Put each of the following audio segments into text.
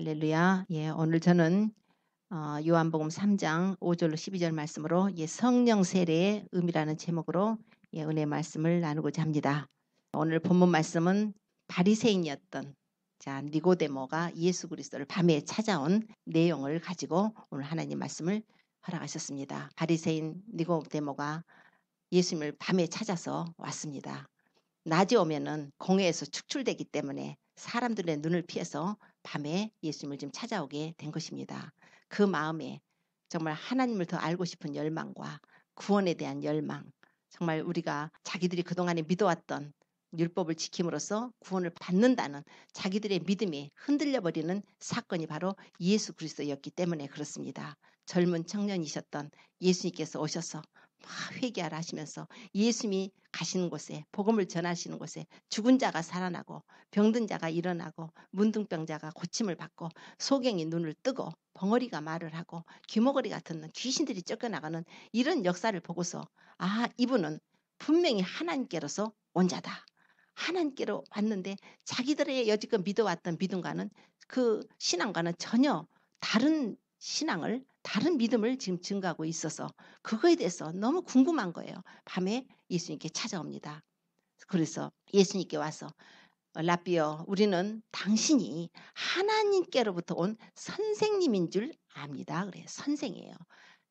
할렐루야. 오늘 저는 요한복음 3장 5절로 12절 말씀으로 성령 세례의 의미라는 제목으로 은혜 말씀을 나누고자 합니다. 오늘 본문 말씀은 바리새인이었던 니고데모가 예수 그리스도를 밤에 찾아온 내용을 가지고 오늘 하나님 말씀을 허락하셨습니다. 바리새인 니고데모가 예수님을 밤에 찾아서 왔습니다. 낮에 오면은 공회에서 축출되기 때문에 사람들의 눈을 피해서 밤에 예수님을 좀 찾아오게 된 것입니다. 그 마음에 정말 하나님을 더 알고 싶은 열망과 구원에 대한 열망, 정말 우리가 자기들이 그동안에 믿어왔던 율법을 지킴으로써 구원을 받는다는 자기들의 믿음이 흔들려버리는 사건이 바로 예수 그리스도였기 때문에 그렇습니다. 젊은 청년이셨던 예수님께서 오셔서 막 회개하라 하시면서 예수님이 가시는 곳에 복음을 전하시는 곳에 죽은 자가 살아나고 병든 자가 일어나고 문둥병자가 고침을 받고 소경이 눈을 뜨고 벙어리가 말을 하고 귀머거리 같은 귀신들이 쫓겨나가는 이런 역사를 보고서 이분은 분명히 하나님께로서 온 자다. 하나님께로 왔는데 자기들의 여지껏 믿어왔던 믿음과는 그 신앙과는 전혀 다른 신앙을 다른 믿음을 지금 증가하고 있어서 그거에 대해서 너무 궁금한 거예요. 밤에 예수님께 찾아옵니다. 그래서 예수님께 와서 라비어, 우리는 당신이 하나님께로부터 온 선생님인 줄 압니다. 그래요. 선생이에요.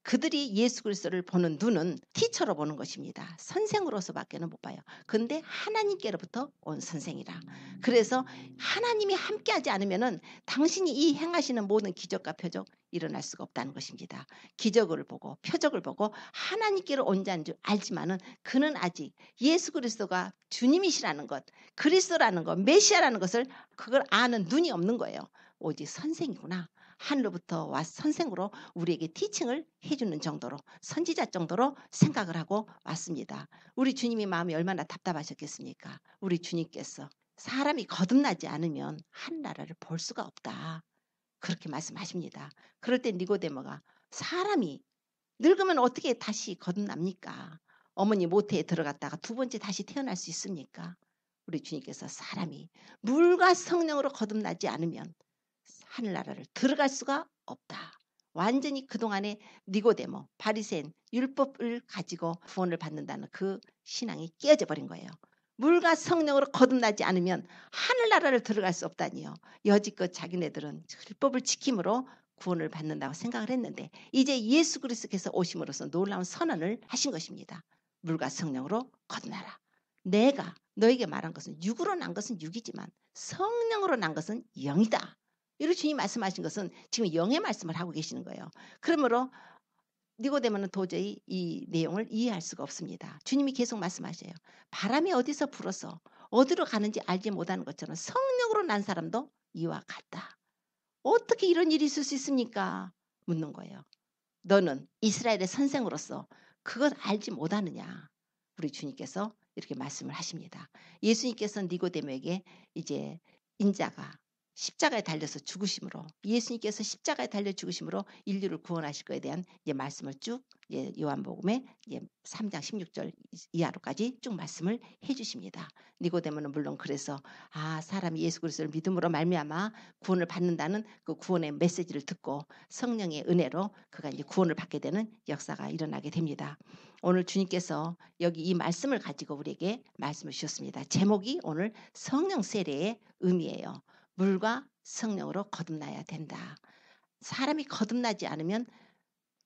그들이 예수 그리스도를 보는 눈은 티처로 보는 것입니다. 선생으로서밖에는 못 봐요. 근데 하나님께로부터 온 선생이라. 그래서 하나님이 함께하지 않으면은 당신이 이 행하시는 모든 기적과 표적 일어날 수가 없다는 것입니다. 기적을 보고 표적을 보고 하나님께로 온 자인 줄 알지만은 그는 아직 예수 그리스도가 주님이시라는 것, 그리스도라는 것, 메시아라는 것을 그걸 아는 눈이 없는 거예요. 오직 선생이구나. 하늘로부터 와 선생으로 우리에게 티칭을 해주는 정도로 선지자 정도로 생각을 하고 왔습니다. 우리 주님이 마음이 얼마나 답답하셨겠습니까? 우리 주님께서 사람이 거듭나지 않으면 하늘나라를 볼 수가 없다. 그렇게 말씀하십니다. 그럴 때 니고데모가 사람이 늙으면 어떻게 다시 거듭납니까? 어머니 모태에 들어갔다가 두 번째 다시 태어날 수 있습니까? 우리 주님께서 사람이 물과 성령으로 거듭나지 않으면 하늘나라를 들어갈 수가 없다. 완전히 그동안의 니고데모, 바리새인, 율법을 가지고 구원을 받는다는 그 신앙이 깨어져 버린 거예요. 물과 성령으로 거듭나지 않으면 하늘나라를 들어갈 수 없다니요. 여지껏 자기네들은 율법을 지킴으로 구원을 받는다고 생각을 했는데 이제 예수 그리스도께서 오심으로써 놀라운 선언을 하신 것입니다. 물과 성령으로 거듭나라. 내가 너에게 말한 것은 육으로 난 것은 육이지만 성령으로 난 것은 영이다. 이렇게 주님 말씀하신 것은 지금 영의 말씀을 하고 계시는 거예요. 그러므로 니고데모는 도저히 이 내용을 이해할 수가 없습니다. 주님이 계속 말씀하셔요. 바람이 어디서 불어서 어디로 가는지 알지 못하는 것처럼 성령으로 난 사람도 이와 같다. 어떻게 이런 일이 있을 수 있습니까? 묻는 거예요. 너는 이스라엘의 선생으로서 그것 알지 못하느냐? 우리 주님께서 이렇게 말씀을 하십니다. 예수님께서 니고데모에게 이제 인자가 십자가에 달려서 죽으심으로 예수님께서 십자가에 달려 죽으심으로 인류를 구원하실 것에 대한 말씀을 쭉 요한복음의 3장 16절 이하로까지 쭉 말씀을 해주십니다. 니고데모는 물론 그래서 사람이 예수 그리스도를 믿음으로 말미암아 구원을 받는다는 그 구원의 메시지를 듣고 성령의 은혜로 그가 이제 구원을 받게 되는 역사가 일어나게 됩니다. 오늘 주님께서 여기 이 말씀을 가지고 우리에게 말씀을 주셨습니다. 제목이 오늘 성령 세례의 의미예요. 물과 성령으로 거듭나야 된다. 사람이 거듭나지 않으면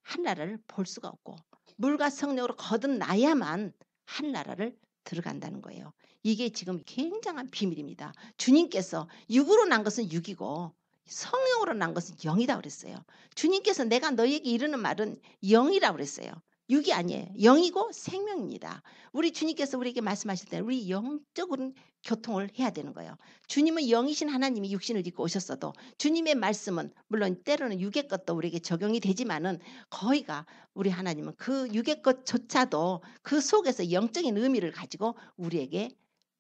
하늘나라를 볼 수가 없고 물과 성령으로 거듭나야만 하늘나라를 들어간다는 거예요. 이게 지금 굉장한 비밀입니다. 주님께서 육으로 난 것은 육이고 성령으로 난 것은 영이다 그랬어요. 주님께서 내가 너희에게 이르는 말은 영이라고 그랬어요. 육이 아니에요. 영이고 생명입니다. 우리 주님께서 우리에게 말씀하실 때 우리 영적으로 교통을 해야 되는 거예요. 주님은 영이신 하나님이 육신을 입고 오셨어도 주님의 말씀은 물론 때로는 육의 것도 우리에게 적용이 되지만은 거의가 우리 하나님은 그 육의 것조차도 그 속에서 영적인 의미를 가지고 우리에게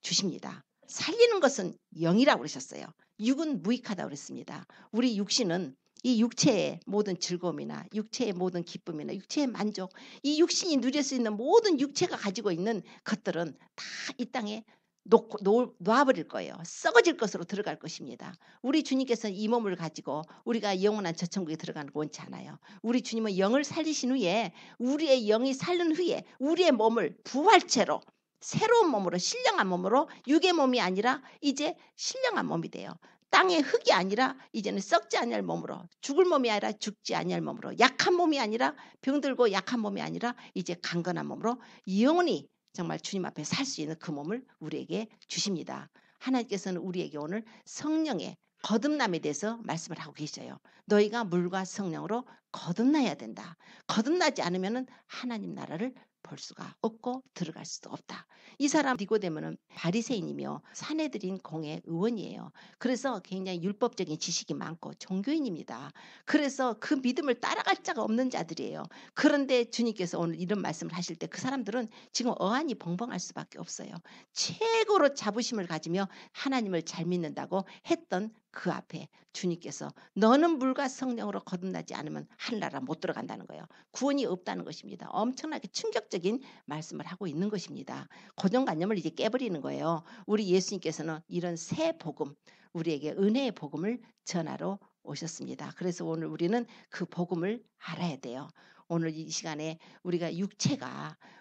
주십니다. 살리는 것은 영이라고 그러셨어요. 육은 무익하다고 그랬습니다. 우리 육신은 이 육체의 모든 즐거움이나 육체의 모든 기쁨이나 육체의 만족, 이 육신이 누릴 수 있는 모든 육체가 가지고 있는 것들은 다 이 땅에 놔버릴 거예요. 썩어질 것으로 들어갈 것입니다. 우리 주님께서는 이 몸을 가지고 우리가 영원한 저천국에 들어가는 거 원치 않아요. 우리 주님은 영을 살리신 후에 우리의 영이 살른 후에 우리의 몸을 부활체로 새로운 몸으로 신령한 몸으로 육의 몸이 아니라 이제 신령한 몸이 돼요. 땅의 흙이 아니라 이제는 썩지 아니할 몸으로 죽을 몸이 아니라 죽지 아니할 몸으로 약한 몸이 아니라 병들고 약한 몸이 아니라 이제 강건한 몸으로 영원히 정말 주님 앞에 살 수 있는 그 몸을 우리에게 주십니다. 하나님께서는 우리에게 오늘 성령의 거듭남에 대해서 말씀을 하고 계셔요. 너희가 물과 성령으로 거듭나야 된다. 거듭나지 않으면 하나님 나라를 볼 수가 없고 들어갈 수도 없다. 이 사람 니고데모는 바리새인이며 사내들인 공의 의원이에요. 그래서 굉장히 율법적인 지식이 많고 종교인입니다. 그래서 그 믿음을 따라갈 자가 없는 자들이에요. 그런데 주님께서 오늘 이런 말씀을 하실 때 그 사람들은 지금 어안이 벙벙할 수밖에 없어요. 최고로 자부심을 가지며 하나님을 잘 믿는다고 했던 그 앞에 주님께서 너는 물과 성령으로 거듭나지 않으면 하늘나라 못 들어간다는 거예요. 구원이 없다는 것입니다. 엄청나게 충격적인 말씀을 하고 있는 것입니다. 고정관념을 이제 깨버리는 거예요. 우리 예수님께서는 이런 새 복음, 우리에게 은혜의 복음을 전하러 오셨습니다. 그래서 오늘 우리는 그 복음을 알아야 돼요. 오늘 이 시간에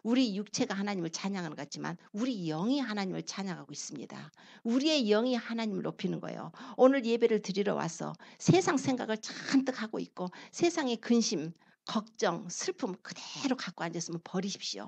우리 육체가 하나님을 찬양하는 것 같지만 우리 영이 하나님을 찬양하고 있습니다. 우리의 영이 하나님을 높이는 거예요. 오늘 예배를 드리러 와서 세상 생각을 잔뜩 하고 있고 세상의 근심, 걱정, 슬픔 그대로 갖고 앉았으면 버리십시오.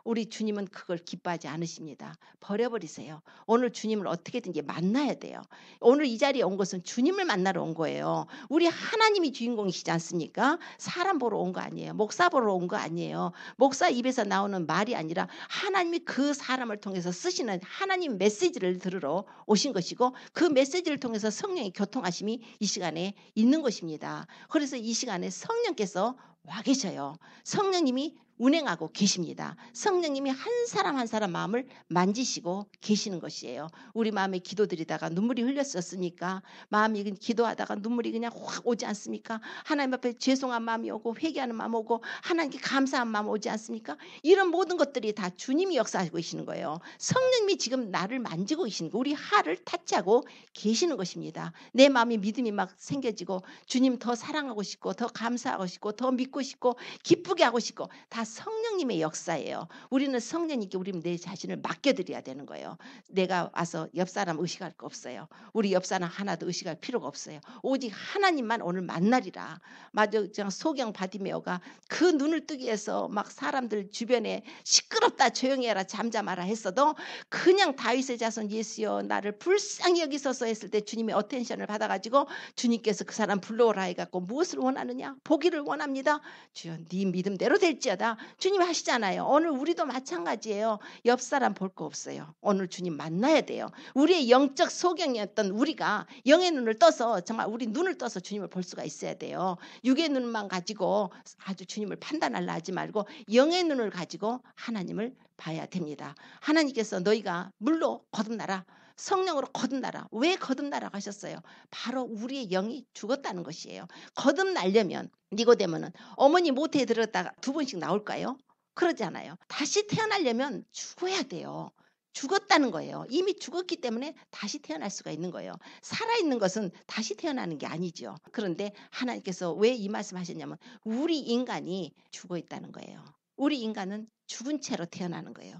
우리 주님은 그걸 기뻐하지 않으십니다. 버려버리세요. 오늘 주님을 어떻게든지 만나야 돼요. 오늘 이 자리에 온 것은 주님을 만나러 온 거예요. 우리 하나님이 주인공이시지 않습니까? 사람 보러 온 거 아니에요. 목사 보러 온 거 아니에요. 목사 입에서 나오는 말이 아니라 하나님이 그 사람을 통해서 쓰시는 하나님 메시지를 들으러 오신 것이고 그 메시지를 통해서 성령의 교통하심이 이 시간에 있는 것입니다. 그래서 이 시간에 성령께서 와 계셔요. 성령님이 운행하고 계십니다. 성령님이 한 사람 한 사람 마음을 만지시고 계시는 것이에요. 우리 마음에 기도드리다가 눈물이 흘렸었으니까 마음이 기도하다가 눈물이 그냥 확 오지 않습니까? 하나님 앞에 죄송한 마음이 오고 회개하는 마음 오고 하나님께 감사한 마음 오지 않습니까? 이런 모든 것들이 다 주님이 역사하고 계시는 거예요. 성령님이 지금 나를 만지고 계시는 거, 우리 하를 타치하고 계시는 것입니다. 내 마음이 믿음이 막 생겨지고 주님 더 사랑하고 싶고 더 감사하고 싶고 더 믿고 싶고 기쁘게 하고 싶고 다 성령님의 역사예요. 우리는 성령님께 우리는 내 자신을 맡겨드려야 되는 거예요. 내가 와서 옆 사람 의식할 거 없어요. 우리 옆 사람 하나도 의식할 필요가 없어요. 오직 하나님만 오늘 만나리라. 맞아, 소경 바디메오가 그 눈을 뜨기 위해서 막 사람들 주변에 시끄럽다 조용히 해라 잠잠하라 했어도 그냥 다윗의 자손 예수여 나를 불쌍히 여기소서 했을 때 주님의 어텐션을 받아가지고 주님께서 그 사람 불러오라 해갖고 무엇을 원하느냐? 보기를 원합니다. 주여 네 믿음대로 될지어다. 주님이 하시잖아요. 오늘 우리도 마찬가지예요. 옆 사람 볼 거 없어요. 오늘 주님 만나야 돼요. 우리의 영적 소경이었던 우리가 영의 눈을 떠서 정말 우리 눈을 떠서 주님을 볼 수가 있어야 돼요. 육의 눈만 가지고 아주 주님을 판단하려 하지 말고 영의 눈을 가지고 하나님을 봐야 됩니다. 하나님께서 너희가 물로 거듭나라. 성령으로 거듭나라. 왜 거듭나라고 하셨어요? 바로 우리의 영이 죽었다는 것이에요. 거듭나려면 니고데모는 어머니 모태에 들었다가 두 번씩 나올까요? 그러지 않아요. 다시 태어나려면 죽어야 돼요. 죽었다는 거예요. 이미 죽었기 때문에 다시 태어날 수가 있는 거예요. 살아있는 것은 다시 태어나는 게 아니죠. 그런데 하나님께서 왜 이 말씀 하셨냐면 우리 인간이 죽어 있다는 거예요. 우리 인간은 죽은 채로 태어나는 거예요.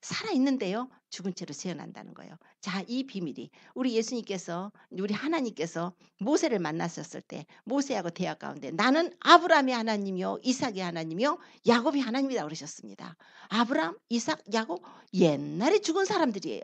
살아있는데요. 죽은 채로 태어난다는 거예요. 자, 이 비밀이 우리 예수님께서 우리 하나님께서 모세를 만났었을 때 모세하고 대화 가운데 나는 아브라함의 하나님이요 이삭의 하나님이요 야곱의 하나님이다 그러셨습니다. 아브라함, 이삭, 야곱 옛날에 죽은 사람들이에요.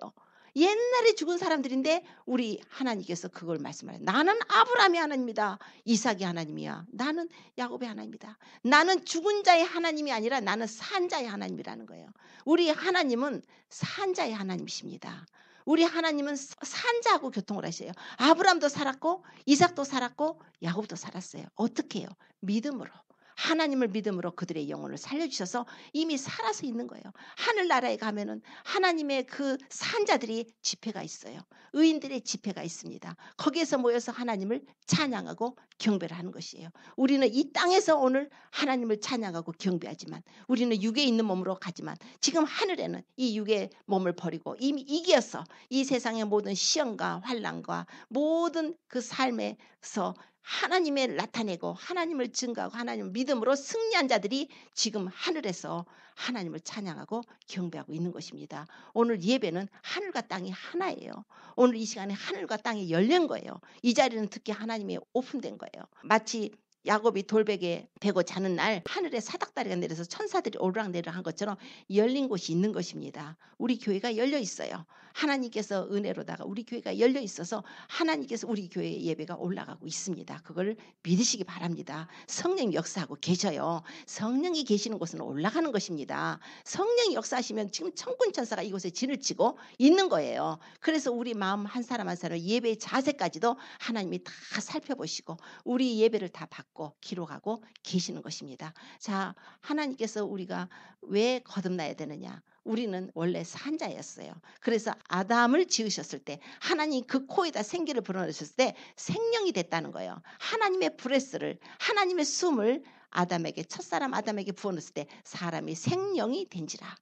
옛날에 죽은 사람들인데 우리 하나님께서 그걸 말씀하세요. 나는 아브라함의 하나님이다. 이삭의 하나님이야. 나는 야곱의 하나님이다. 나는 죽은 자의 하나님이 아니라 나는 산 자의 하나님이라는 거예요. 우리 하나님은 산 자의 하나님이십니다. 우리 하나님은 산 자하고 교통을 하셔요. 아브라함도 살았고 이삭도 살았고 야곱도 살았어요. 어떻게 해요? 믿음으로. 하나님을 믿음으로 그들의 영혼을 살려주셔서 이미 살아서 있는 거예요. 하늘나라에 가면은 하나님의 그 산자들이 집회가 있어요. 의인들의 집회가 있습니다. 거기에서 모여서 하나님을 찬양하고 경배를 하는 것이에요. 우리는 이 땅에서 오늘 하나님을 찬양하고 경배하지만 우리는 육에 있는 몸으로 가지만 지금 하늘에는 이 육의 몸을 버리고 이미 이겨서 이 세상의 모든 시험과 환난과 모든 그 삶에서 하나님을 나타내고 하나님을 증거하고 하나님을 믿음으로 승리한 자들이 지금 하늘에서 하나님을 찬양하고 경배하고 있는 것입니다. 오늘 예배는 하늘과 땅이 하나예요. 오늘 이 시간에 하늘과 땅이 열린 거예요. 이 자리는 특히 하나님이 오픈된 거예요. 마치 야곱이 돌베개 베고 자는 날 하늘에 사닥다리가 내려서 천사들이 오르락내리락 한 것처럼 열린 곳이 있는 것입니다. 우리 교회가 열려 있어요. 하나님께서 은혜로다가 우리 교회가 열려 있어서 하나님께서 우리 교회의 예배가 올라가고 있습니다. 그걸 믿으시기 바랍니다. 성령이 역사하고 계셔요. 성령이 계시는 곳은 올라가는 것입니다. 성령이 역사하시면 지금 천군 천사가 이곳에 진을 치고 있는 거예요. 그래서 우리 마음 한 사람 한 사람 예배의 자세까지도 하나님이 다 살펴보시고 우리 예배를 다 받고 기록하고 계시는 것입니다. 자, 하나님께서 우리가 왜 거듭나야 되느냐? 우리는 원래 산자였어요. 그래서 아담을 지으셨을 때 하나님 그 코에다 생기를 불어넣으셨을 때 생명이 됐다는 거예요. 하나님의 브레스를 하나님의 숨을 아담에게 첫사람 아담에게 부어넣었을 때 사람이 생명이 된지라.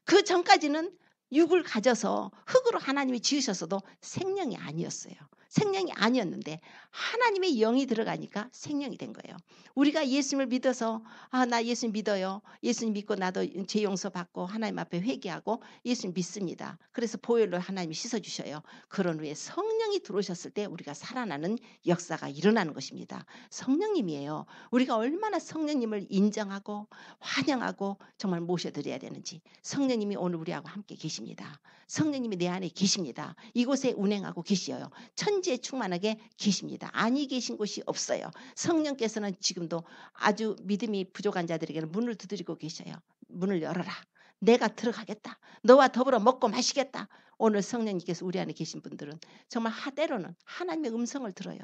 그 전까지는 육을 가져서 흙으로 하나님이 지으셨어도 생명이 아니었어요. 생명이 아니었는데 하나님의 영이 들어가니까 생명이 된 거예요. 우리가 예수님을 믿어서 나 예수님 믿어요. 예수님 믿고 나도 죄 용서받고 하나님 앞에 회개하고 예수님 믿습니다. 그래서 보혈로 하나님이 씻어주셔요. 그런 후에 성령이 들어오셨을 때 우리가 살아나는 역사가 일어나는 것입니다. 성령님이에요. 우리가 얼마나 성령님을 인정하고 환영하고 정말 모셔드려야 되는지. 성령님이 오늘 우리하고 함께 계십니다. 성령님이 내 안에 계십니다. 이곳에 운행하고 계시어요. 천지에 충만하게 계십니다. 아니 계신 곳이 없어요. 성령께서는 지금도 아주 믿음이 부족한 자들에게는 문을 두드리고 계셔요. 문을 열어라. 내가 들어가겠다. 너와 더불어 먹고 마시겠다. 오늘 성령님께서 우리 안에 계신 분들은 정말 때로는 하나님의 음성을 들어요.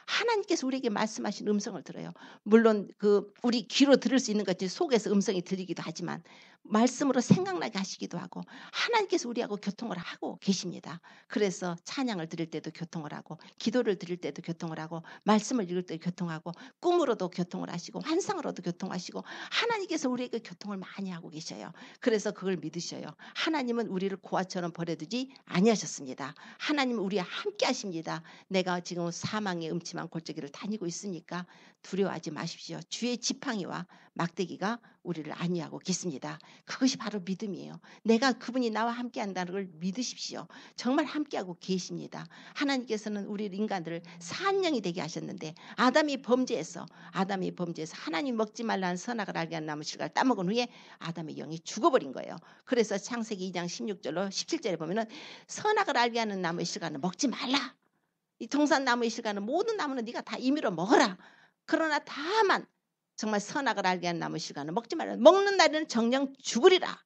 하나님께서 우리에게 말씀하신 음성을 들어요. 물론 그 우리 귀로 들을 수 있는 것이 속에서 음성이 들리기도 하지만 말씀으로 생각나게 하시기도 하고 하나님께서 우리하고 교통을 하고 계십니다. 그래서 찬양을 드릴 때도 교통을 하고 기도를 드릴 때도 교통을 하고 말씀을 읽을 때도 교통하고 꿈으로도 교통을 하시고 환상으로도 교통하시고 하나님께서 우리에게 교통을 많이 하고 계셔요. 그래서 그걸 믿으셔요. 하나님은 우리를 고아처럼 버려두지 아니하셨습니다. 하나님은 우리와 함께 하십니다. 내가 지금 사망의 음침한 골짜기를 다니고 있으니까 두려워하지 마십시오. 주의 지팡이와 막대기가 우리를 안위하고 계십니다. 그것이 바로 믿음이에요. 내가 그분이 나와 함께 한다는 걸 믿으십시오. 정말 함께하고 계십니다. 하나님께서는 우리 인간들을 산영이 되게 하셨는데 아담이 범죄해서 하나님 먹지 말라는 선악을 알게 한 나무 실과를 따먹은 후에 아담의 영이 죽어버린 거예요. 그래서 창세기 2장 16절로 17절에 보면은 선악을 알게 하는 나무의 실과는 먹지 말라. 이 동산나무의 실과는 모든 나무는 네가 다 임의로 먹어라. 그러나 다만 정말 선악을 알게 한 나무 실과는 먹지 말라. 먹는 날에는 정령 죽으리라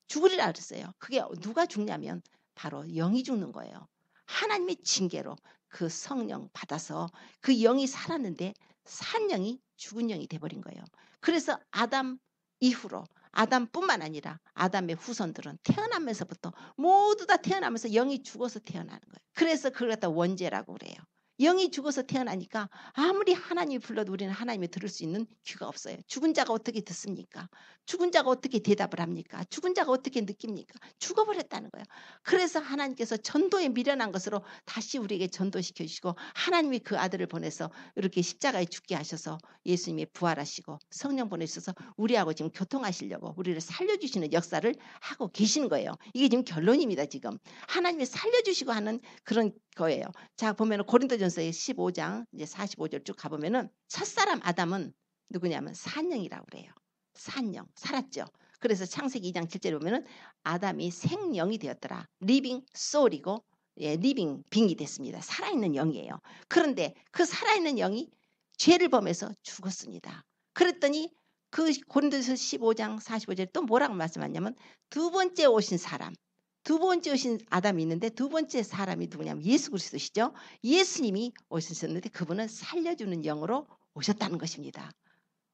그랬어요. 그게 누가 죽냐면 바로 영이 죽는 거예요. 하나님의 징계로 그 성령 받아서 그 영이 살았는데 산 영이 죽은 영이 돼버린 거예요. 그래서 아담 이후로 아담뿐만 아니라 아담의 후손들은 태어나면서부터 모두 다 태어나면서 영이 죽어서 태어나는 거예요. 그래서 그걸 갖다 원죄라고 그래요. 영이 죽어서 태어나니까 아무리 하나님이 불러도 우리는 하나님이 들을 수 있는 귀가 없어요. 죽은 자가 어떻게 듣습니까? 죽은 자가 어떻게 대답을 합니까? 죽은 자가 어떻게 느낍니까? 죽어버렸다는 거예요. 그래서 하나님께서 전도에 미련한 것으로 다시 우리에게 전도시켜 주시고 하나님이 그 아들을 보내서 이렇게 십자가에 죽게 하셔서 예수님이 부활하시고 성령 보내셔서 우리하고 지금 교통하시려고 우리를 살려주시는 역사를 하고 계시는 거예요. 이게 지금 결론입니다. 지금 하나님이 살려주시고 하는 그런 거예요. 자, 보면 고린도전서의 15장 이제 45절 쭉 가보면은 첫사람 아담은 누구냐면 산영이라고 그래요. 산영 살았죠. 그래서 창세기 2장 7절에 보면은 아담이 생영이 되었더라. 리빙 소울이고 리빙 빙이 됐습니다. 살아있는 영이에요. 그런데 그 살아있는 영이 죄를 범해서 죽었습니다. 그랬더니 그 고린도전서 15장 45절에 또 뭐라고 말씀하냐면 두 번째 오신 사람 두 번째 오신 아담이 있는데 두 번째 사람이 누구냐면 예수 그리스도시죠. 예수님이 오셨는데 그분은 살려주는 영으로 오셨다는 것입니다.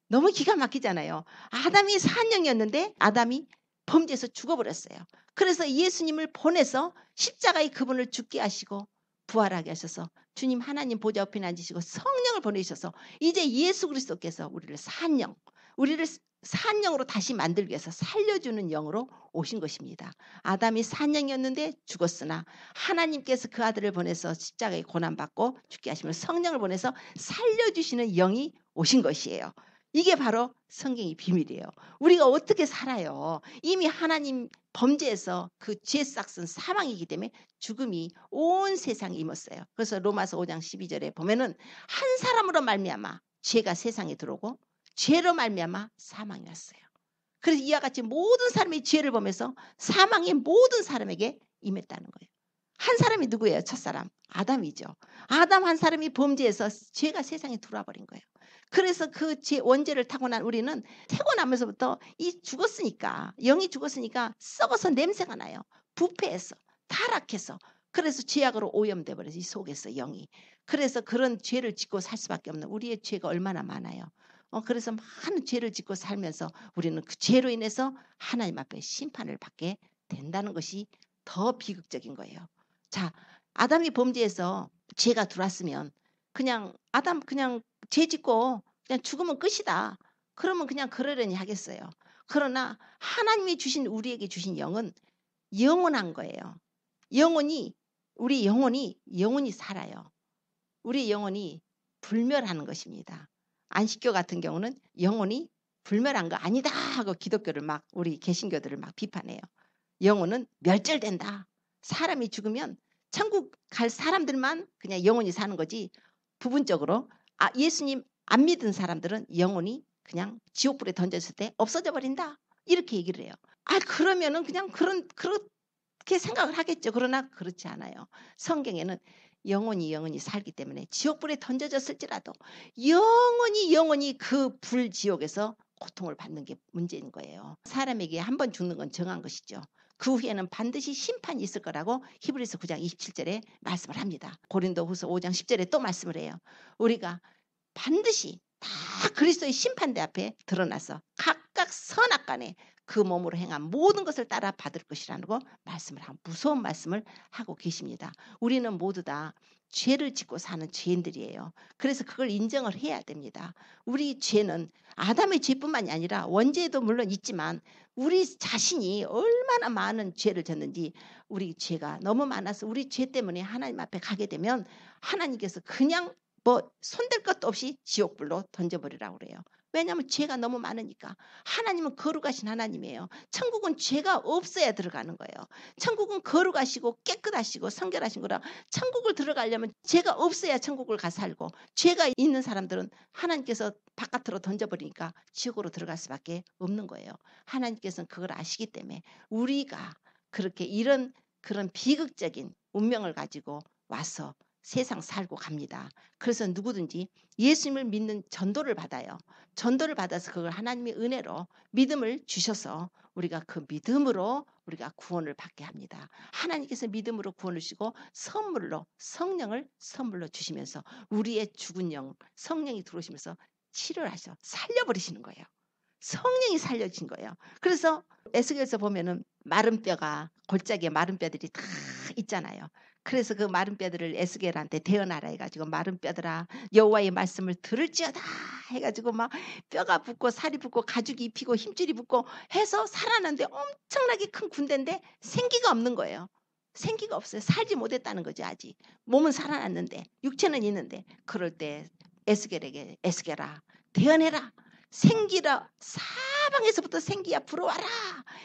너무 기가 막히잖아요. 아담이 산영이었는데 아담이 범죄에서 죽어버렸어요. 그래서 예수님을 보내서 십자가에 그분을 죽게 하시고 부활하게 하셔서 주님 하나님 보좌 옆에 앉으시고 성령을 보내주셔서 이제 예수 그리스도께서 우리를 산영, 우리를 산영으로 다시 만들기 위해서 살려주는 영으로 오신 것입니다. 아담이 산영이었는데 죽었으나 하나님께서 그 아들을 보내서 십자가에 고난받고 죽게 하시면 성령을 보내서 살려주시는 영이 오신 것이에요. 이게 바로 성경의 비밀이에요. 우리가 어떻게 살아요? 이미 하나님 범죄에서 그 죄 싹은 사망이기 때문에 죽음이 온 세상에 임었어요. 그래서 로마서 5장 12절에 보면은 한 사람으로 말미암아 죄가 세상에 들어오고 죄로 말미암아 사망이 왔어요. 그래서 이와 같이 모든 사람이 죄를 범해서 사망이 모든 사람에게 임했다는 거예요. 한 사람이 누구예요? 첫사람 아담이죠. 아담 한 사람이 범죄해서 죄가 세상에 들어와 버린 거예요. 그래서 그 죄 원죄를 타고난 우리는 태어나면서부터 이 죽었으니까 영이 죽었으니까 썩어서 냄새가 나요. 부패해서 타락해서 그래서 죄악으로 오염돼 버려서 이 속에서 영이. 그래서 그런 죄를 짓고 살 수밖에 없는 우리의 죄가 얼마나 많아요. 그래서 많은 죄를 짓고 살면서 우리는 그 죄로 인해서 하나님 앞에 심판을 받게 된다는 것이 더 비극적인 거예요. 자, 아담이 범죄해서 죄가 들어왔으면 그냥 아담 그냥 죄 짓고 그냥 죽으면 끝이다. 그러면 그냥 그러려니 하겠어요. 그러나 하나님이 주신 우리에게 주신 영은 영원한 거예요. 영원히 우리 영원히 살아요. 우리 영혼이 불멸하는 것입니다. 안식교 같은 경우는 영혼이 불멸한 거 아니다 하고 기독교를 막 우리 개신교들을 막 비판해요. 영혼은 멸절된다. 사람이 죽으면 천국 갈 사람들만 그냥 영원히 사는 거지 부분적으로 예수님 안 믿은 사람들은 영혼이 그냥 지옥불에 던졌을 때 없어져 버린다. 이렇게 얘기를 해요. 그러면은 그냥 그렇게 생각을 하겠죠. 그러나 그렇지 않아요. 성경에는 영원히 살기 때문에 지옥불에 던져졌을지라도 영원히 그 불지옥에서 고통을 받는 게 문제인 거예요. 사람에게 한 번 죽는 건 정한 것이죠. 그 후에는 반드시 심판이 있을 거라고 히브리서 9장 27절에 말씀을 합니다. 고린도후서 5장 10절에 또 말씀을 해요. 우리가 반드시 다 그리스도의 심판대 앞에 드러나서 각각 선악간에 그 몸으로 행한 모든 것을 따라 받을 것이라는 거 말씀을 하고 무서운 말씀을 하고 계십니다. 우리는 모두 다 죄를 짓고 사는 죄인들이에요. 그래서 그걸 인정을 해야 됩니다. 우리 죄는 아담의 죄뿐만이 아니라 원죄도 물론 있지만 우리 자신이 얼마나 많은 죄를 졌는지 우리 죄가 너무 많아서 우리 죄 때문에 하나님 앞에 가게 되면 하나님께서 그냥 손댈 것도 없이 지옥불로 던져버리라고 그래요. 왜냐하면 죄가 너무 많으니까. 하나님은 거룩하신 하나님이에요. 천국은 죄가 없어야 들어가는 거예요. 천국은 거룩하시고 깨끗하시고 성결하신 거라 천국을 들어가려면 죄가 없어야 천국을 가 살고 죄가 있는 사람들은 하나님께서 바깥으로 던져버리니까 지옥으로 들어갈 수밖에 없는 거예요. 하나님께서는 그걸 아시기 때문에 우리가 그렇게 그런 비극적인 운명을 가지고 와서 세상 살고 갑니다. 그래서 누구든지 예수님을 믿는 전도를 받아요. 전도를 받아서 그걸 하나님의 은혜로 믿음을 주셔서 우리가 그 믿음으로 우리가 구원을 받게 합니다. 하나님께서 믿음으로 구원을 주시고 선물로 성령을 선물로 주시면서 우리의 죽은 영 성령이 들어오시면서 치료를 하셔 살려버리시는 거예요. 성령이 살려진 거예요. 그래서 에스겔서 보면은 마른 뼈가 골짜기에 마른 뼈들이 다 있잖아요. 그래서 그 마른 뼈들을 에스겔한테 대언하라 해가지고 마른 뼈들아 여호와의 말씀을 들을지어다 해가지고 막 뼈가 붙고 살이 붙고 가죽이 입히고 힘줄이 붙고 해서 살아났는데 엄청나게 큰 군대인데 생기가 없는 거예요. 생기가 없어요. 살지 못했다는 거죠. 아직 몸은 살아났는데 육체는 있는데 그럴 때 에스겔에게 에스겔아 대언해라. 생기라 사방에서부터 생기야 불어와라.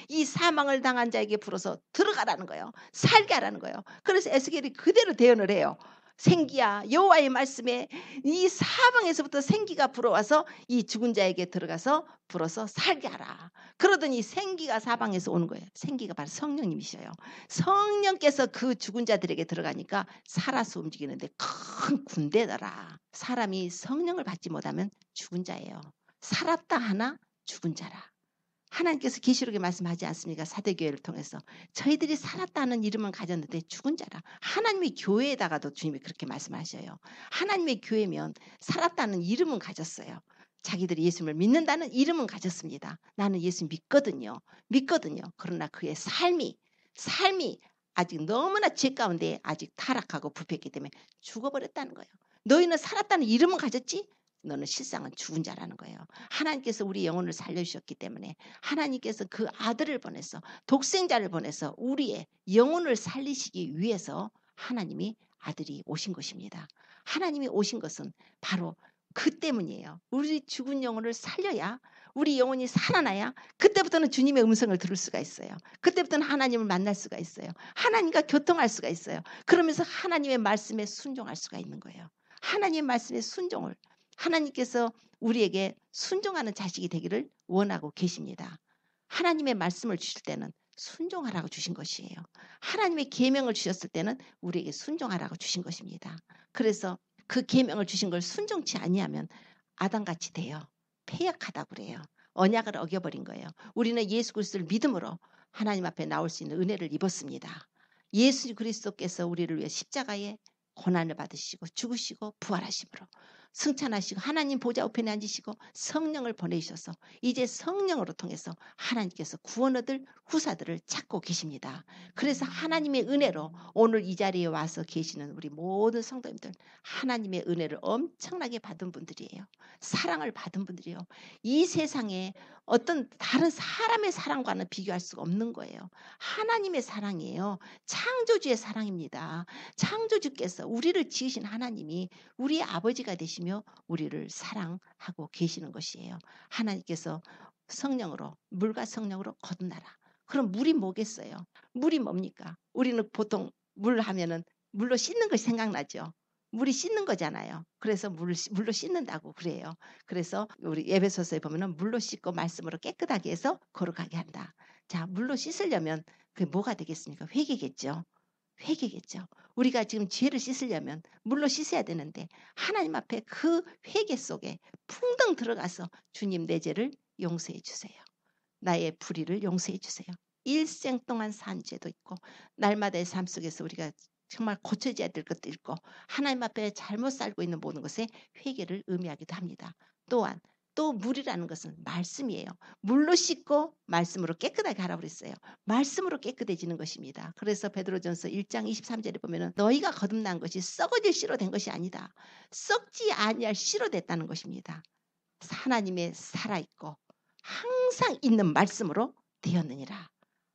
이 사망을 당한 자에게 불어서 들어가라는 거예요. 살게 하라는 거예요. 그래서 에스겔이 그대로 대언을 해요. 생기야 여호와의 말씀에 이 사방에서부터 생기가 불어와서 이 죽은 자에게 들어가서 불어서 살게 하라. 그러더니 생기가 사방에서 오는 거예요. 생기가 바로 성령님이셔요. 성령께서 그 죽은 자들에게 들어가니까 살아서 움직이는데 큰 군대더라. 사람이 성령을 받지 못하면 죽은 자예요. 살았다 하나 죽은 자라. 하나님께서 계시록에 말씀하지 않습니까? 사대교회를 통해서 저희들이 살았다는 이름은 가졌는데 죽은 자라. 하나님의 교회에다가도 주님이 그렇게 말씀하셔요. 하나님의 교회면 살았다는 이름은 가졌어요. 자기들이 예수님을 믿는다는 이름은 가졌습니다. 나는 예수 믿거든요. 그러나 그의 삶이 아직 너무나 죄 가운데 아직 타락하고 부패했기 때문에 죽어버렸다는 거예요. 너희는 살았다는 이름은 가졌지? 너는 실상은 죽은 자라는 거예요. 하나님께서 우리 영혼을 살려주셨기 때문에 하나님께서 그 아들을 보내서 독생자를 보내서 우리의 영혼을 살리시기 위해서 하나님이 아들이 오신 것입니다. 하나님이 오신 것은 바로 그 때문이에요. 우리 죽은 영혼을 살려야 우리 영혼이 살아나야 그때부터는 주님의 음성을 들을 수가 있어요. 그때부터는 하나님을 만날 수가 있어요. 하나님과 교통할 수가 있어요. 그러면서 하나님의 말씀에 순종할 수가 있는 거예요. 하나님의 말씀에 순종을 하나님께서 우리에게 순종하는 자식이 되기를 원하고 계십니다. 하나님의 말씀을 주실 때는 순종하라고 주신 것이에요. 하나님의 계명을 주셨을 때는 우리에게 순종하라고 주신 것입니다. 그래서 그 계명을 주신 걸 순종치 아니하면 아담같이 돼요. 패역하다고 그래요. 언약을 어겨버린 거예요. 우리는 예수 그리스도를 믿음으로 하나님 앞에 나올 수 있는 은혜를 입었습니다. 예수 그리스도께서 우리를 위해 십자가에 고난을 받으시고 죽으시고 부활하심으로 승천하시고 하나님 보좌 우편에 앉으시고 성령을 보내주셔서 이제 성령으로 통해서 하나님께서 구원 얻을 후사들을 찾고 계십니다. 그래서 하나님의 은혜로 오늘 이 자리에 와서 계시는 우리 모든 성도님들 하나님의 은혜를 엄청나게 받은 분들이에요. 사랑을 받은 분들이에요. 이 세상에 어떤 다른 사람의 사랑과는 비교할 수가 없는 거예요. 하나님의 사랑이에요. 창조주의 사랑입니다. 창조주께서 우리를 지으신 하나님이 우리의 아버지가 되시며 우리를 사랑하고 계시는 것이에요. 하나님께서 성령으로 물과 성령으로 거듭나라. 그럼 물이 뭐겠어요? 물이 뭡니까? 우리는 보통 물 하면은 물로 씻는 것이 생각나죠. 물이 씻는 거잖아요. 그래서 물로 씻는다고 그래요. 그래서 우리 에베소서에 보면은 물로 씻고 말씀으로 깨끗하게 해서 거룩하게 한다. 자, 물로 씻으려면 그게 뭐가 되겠습니까? 회개겠죠. 회개겠죠. 우리가 지금 죄를 씻으려면 물로 씻어야 되는데 하나님 앞에 그 회개 속에 풍덩 들어가서 주님 내 죄를 용서해 주세요. 나의 불의를 용서해 주세요. 일생 동안 산 죄도 있고 날마다의 삶 속에서 우리가 정말 고쳐져야 될 것도 있고 하나님 앞에 잘못 살고 있는 모든 것에 회개를 의미하기도 합니다. 또한 또 물이라는 것은 말씀이에요. 물로 씻고 말씀으로 깨끗하게 하라고 그랬어요. 말씀으로 깨끗해지는 것입니다. 그래서 베드로전서 1장 23절에 보면은 너희가 거듭난 것이 썩어질 씨로 된 것이 아니다. 썩지 아니할 씨로 됐다는 것입니다. 하나님의 살아있고 항상 있는 말씀으로 되었느니라.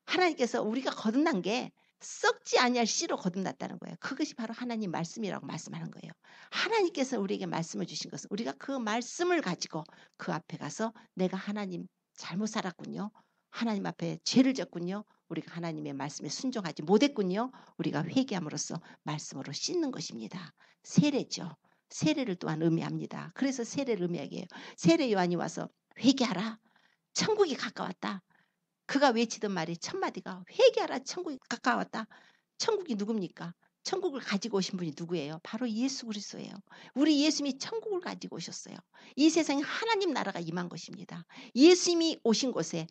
하나님께서 우리가 거듭난 게 썩지 아니할 씨로 거듭났다는 거예요. 그것이 바로 하나님 말씀이라고 말씀하는 거예요. 하나님께서 우리에게 말씀을 주신 것은 우리가 그 말씀을 가지고 그 앞에 가서 내가 하나님 잘못 살았군요. 하나님 앞에 죄를 졌군요. 우리가 하나님의 말씀에 순종하지 못했군요. 우리가 회개함으로써 말씀으로 씻는 것입니다. 세례죠. 세례를 또한 의미합니다. 그래서 세례를 의미하게 해요. 세례 요한이 와서 회개하라. 천국이 가까웠다. 그가 외치던 말이 첫 마디가 회개하라. 천국이 가까웠다. 천국이 누굽니까? 천국을 가지고 오신 분이 누구예요? 바로 예수 그리스도예요. 우리 예수님이 천국을 가지고 오셨어요. 이 세상에 하나님 나라가 임한 것입니다. 예수님이 오신 곳에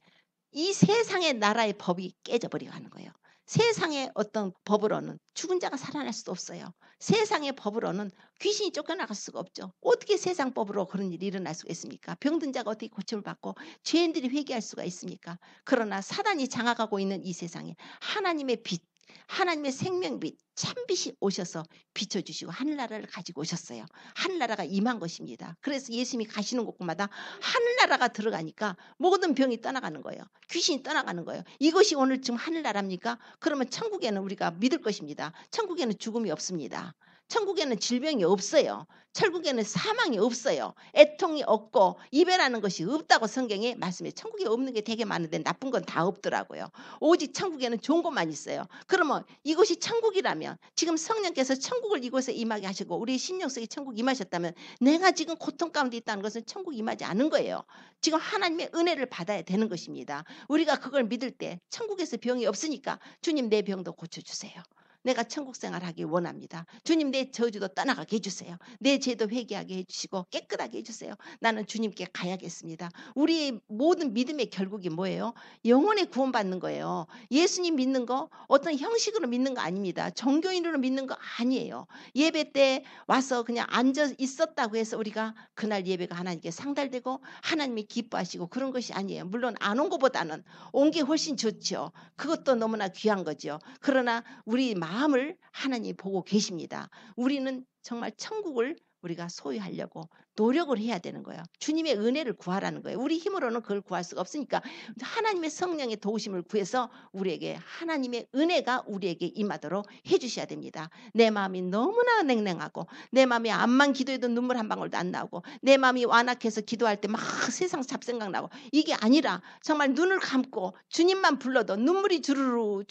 이 세상의 나라의 법이 깨져버리고 하는 거예요. 세상의 어떤 법으로는 죽은 자가 살아날 수도 없어요. 세상의 법으로는 귀신이 쫓겨나갈 수가 없죠. 어떻게 세상 법으로 그런 일이 일어날 수가 있습니까? 병든 자가 어떻게 고침을 받고 죄인들이 회개할 수가 있습니까? 그러나 사단이 장악하고 있는 이 세상에 하나님의 빛, 하나님의 생명빛, 참빛이 오셔서 비춰주시고 하늘나라를 가지고 오셨어요. 하늘나라가 임한 것입니다. 그래서 예수님이 가시는 곳마다 하늘나라가 들어가니까 모든 병이 떠나가는 거예요. 귀신이 떠나가는 거예요. 이것이 오늘 지금 하늘나라입니까? 그러면 천국에는 우리가 믿을 것입니다. 천국에는 죽음이 없습니다. 천국에는 질병이 없어요. 천국에는 사망이 없어요. 애통이 없고 이별하는 것이 없다고 성경에 말씀해. 천국에 없는 게 되게 많은데 나쁜 건 다 없더라고요. 오직 천국에는 좋은 것만 있어요. 그러면 이곳이 천국이라면 지금 성령께서 천국을 이곳에 임하게 하시고 우리 신령 속에 천국 임하셨다면 내가 지금 고통 가운데 있다는 것은 천국 임하지 않은 거예요. 지금 하나님의 은혜를 받아야 되는 것입니다. 우리가 그걸 믿을 때 천국에서 병이 없으니까 주님 내 병도 고쳐주세요. 내가 천국 생활하길 원합니다. 주님 내 저주도 떠나가게 해주세요. 내 죄도 회개하게 해주시고 깨끗하게 해주세요. 나는 주님께 가야겠습니다. 우리 모든 믿음의 결국이 뭐예요? 영혼의 구원받는 거예요. 예수님 믿는 거 어떤 형식으로 믿는 거 아닙니다. 종교인으로 믿는 거 아니에요. 예배 때 와서 그냥 앉아 있었다고 해서 우리가 그날 예배가 하나님께 상달되고 하나님이 기뻐하시고 그런 것이 아니에요. 물론 안 온 것보다는 온 게 훨씬 좋죠. 그것도 너무나 귀한 거죠. 그러나 우리 마음을 하나님이 보고 계십니다. 우리는 정말 천국을 우리가 소유하려고 노력을 해야 되는 거예요. 주님의 은혜를 구하라는 거예요. 우리 힘으로는 그걸 구할 수가 없으니까 하나님의 성령의 도우심을 구해서 우리에게 하나님의 은혜가 우리에게 임하도록 해주셔야 됩니다. 내 마음이 너무나 냉랭하고 내 마음이 암만 기도해도 눈물 한 방울도 안 나오고 내 마음이 완악해서 기도할 때 막 세상 잡생각 나고 이게 아니라 정말 눈을 감고 주님만 불러도 눈물이 주르르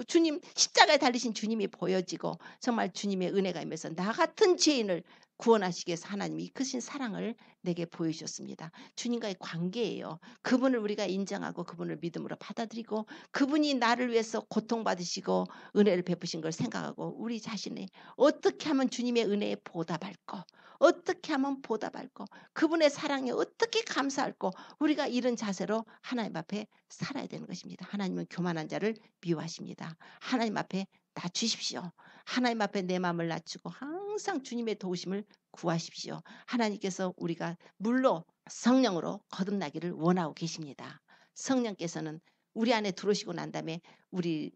주님 십자가에 달리신 주님이 보여지고 정말 주님의 은혜가 임해서 나 같은 죄인을 구원하시기 위해서 하나님이 이 크신 사랑을 내게 보여주셨습니다. 주님과의 관계예요. 그분을 우리가 인정하고 그분을 믿음으로 받아들이고 그분이 나를 위해서 고통받으시고 은혜를 베푸신 걸 생각하고 우리 자신의 어떻게 하면 주님의 은혜에 보답할 거 어떻게 하면 보답할 거 그분의 사랑에 어떻게 감사할 거 우리가 이런 자세로 하나님 앞에 살아야 되는 것입니다. 하나님은 교만한 자를 미워하십니다. 하나님 앞에 낮추십시오. 하나님 앞에 내 마음을 낮추고 항상 주님의 도우심을 구하십시오. 하나님께서 우리가 물로 성령으로 거듭나기를 원하고 계십니다. 성령께서는 우리 안에 들어오시고 난 다음에 우리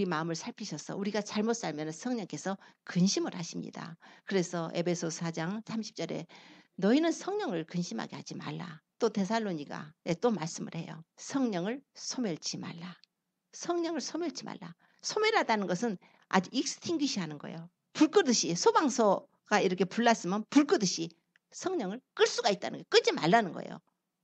마음을 살피셔서 우리가 잘못 살면 성령께서 근심을 하십니다. 그래서 에베소서 4장 30절에 너희는 성령을 근심하게 하지 말라. 또 데살로니가에 또 말씀을 해요. 성령을 소멸치 말라. 성령을 소멸치 말라. 소멸하다는 것은 아주 익스팅귀시 하는 거예요. 불 끄듯이 소방서가 이렇게 불났으면 불 끄듯이 성령을 끌 수가 있다는 거예요. 끄지 말라는 거예요.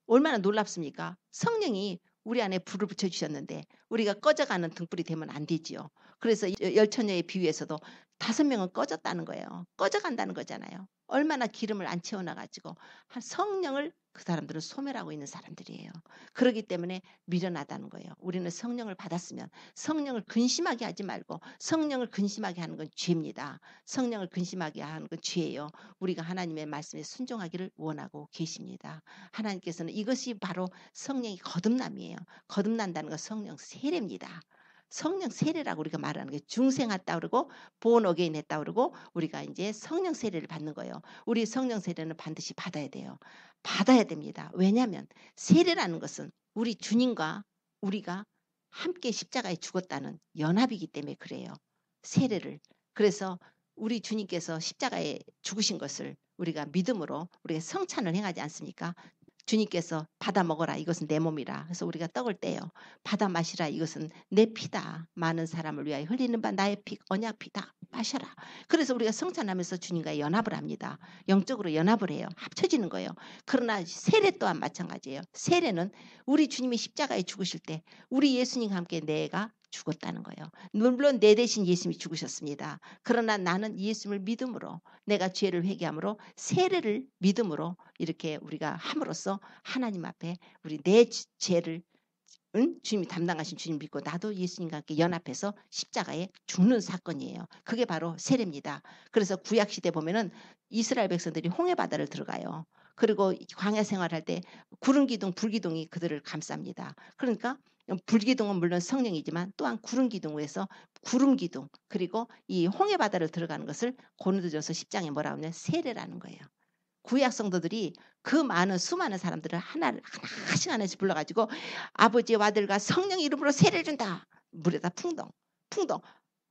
얼마나 놀랍습니까? 성령이 우리 안에 불을 붙여주셨는데 우리가 꺼져가는 등불이 되면 안 되지요. 그래서 열처녀의 비유에서도 5명은 꺼졌다는 거예요. 꺼져간다는 거잖아요. 얼마나 기름을 안 채워놔가지고 성령을 그 사람들은 소멸하고 있는 사람들이에요. 그렇기 때문에 미련하다는 거예요. 우리는 성령을 받았으면 성령을 근심하게 하지 말고 성령을 근심하게 하는 건 죄입니다. 성령을 근심하게 하는 건 죄예요. 우리가 하나님의 말씀에 순종하기를 원하고 계십니다. 하나님께서는 이것이 바로 성령이 거듭남이에요. 거듭난다는 건 성령 세례입니다. 성령 세례라고 우리가 말하는 게 중생했다 그러고 born again 했다 그러고 우리가 이제 성령 세례를 받는 거예요. 우리 성령 세례는 반드시 받아야 돼요. 받아야 됩니다. 왜냐하면 세례라는 것은 우리 주님과 우리가 함께 십자가에 죽었다는 연합이기 때문에 그래요. 세례를. 그래서 우리 주님께서 십자가에 죽으신 것을 우리가 믿음으로 우리가 성찬을 행하지 않습니까? 주님께서 받아 먹어라 이것은 내 몸이라. 그래서 우리가 떡을 떼요. 받아 마시라 이것은 내 피다. 많은 사람을 위하여 흘리는 바 나의 피 언약 피다. 마셔라. 그래서 우리가 성찬하면서 주님과 연합을 합니다. 영적으로 연합을 해요. 합쳐지는 거예요. 그러나 세례 또한 마찬가지예요. 세례는 우리 주님이 십자가에 죽으실 때 우리 예수님과 함께 내가 죽었다는 거예요. 물론 내 대신 예수님이 죽으셨습니다. 그러나 나는 예수님을 믿음으로 내가 죄를 회개함으로 세례를 믿음으로 이렇게 우리가 함으로써 하나님 앞에 우리 내 죄를 주님이 담당하신 주님 믿고 나도 예수님과 함께 연합해서 십자가에 죽는 사건이에요. 그게 바로 세례입니다. 그래서 구약시대 보면은 이스라엘 백성들이 홍해바다를 들어가요. 그리고 광야 생활할 때 구름 기둥, 불기둥이 그들을 감쌉니다. 그러니까 불기둥은 물론 성령이지만 또한 구름 기둥에서 구름 기둥 그리고 이 홍해바다를 들어가는 것을 고린도전서 10장에 뭐라고 하냐면 세례라는 거예요. 구약 성도들이 그 많은 수많은 사람들을 하나씩 불러가지고 아버지의 아들과 성령 이름으로 세례를 준다. 물에다 풍덩